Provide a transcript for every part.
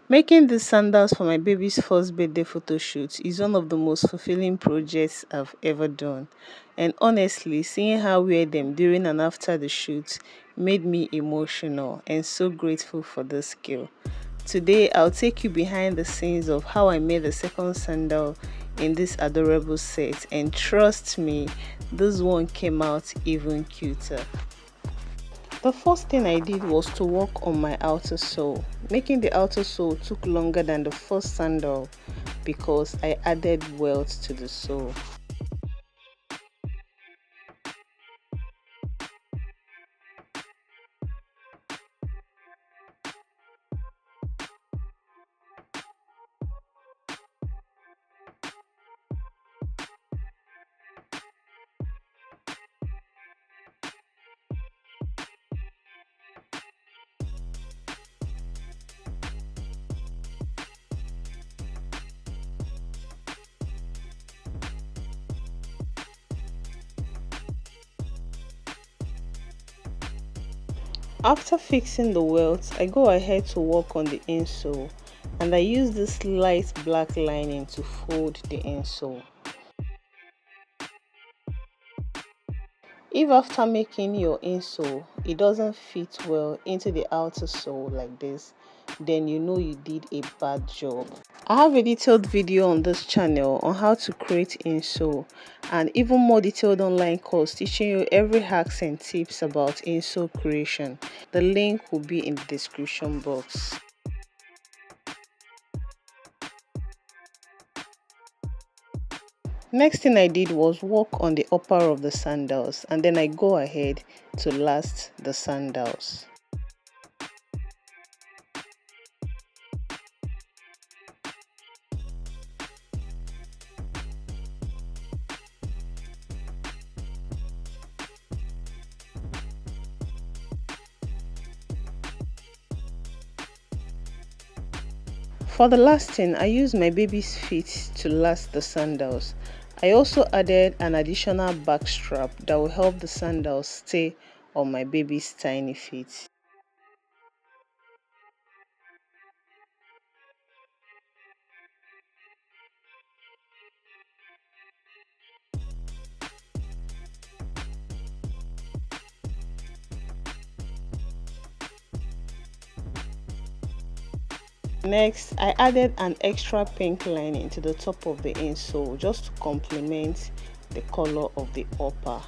Making these sandals for my baby's first birthday photo shoot is one of the most fulfilling projects I've ever done. And honestly, seeing her wear them during and after the shoot made me emotional and so grateful for this skill. Today, I'll take you behind the scenes of how I made the second sandal in this adorable set, and trust me, this one came out even cuter. The first thing I did was to work on my outer sole. Making the outer sole took longer than the first sandal because I added welt to the sole. After fixing the welt, I go ahead to work on the insole, and I use this light black lining to fold the insole. If after making your insole, it doesn't fit well into the outer sole like this, then you know you did a bad job. I have a detailed video on this channel on how to create insole, and even more detailed online course teaching you every hacks and tips about insole creation. The link will be in the description box. Next thing I did was work on the upper of the sandals, and then I go ahead to last the sandals. For the lasting, I used my baby's feet to last the sandals. I also added an additional back strap that will help the sandals stay on my baby's tiny feet. Next, I added an extra pink lining to the top of the insole just to complement the color of the upper.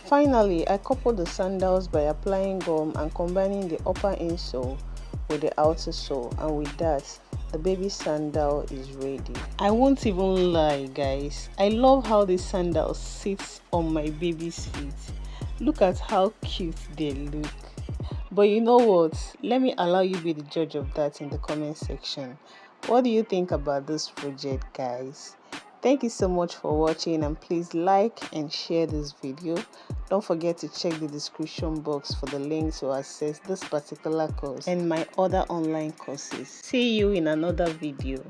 Finally, I coupled the sandals by applying gum and combining the upper insole with the outer sole, and with that, the baby sandal is ready. I won't even lie, guys. I love how this sandal sits on my baby's feet. Look at how cute they look. But you know what? Let me allow you be the judge of that in the comment section. What do you think about this project, guys? Thank you so much for watching, and please like and share this video. Don't forget to check the description box for the link to access this particular course and my other online courses. See you in another video.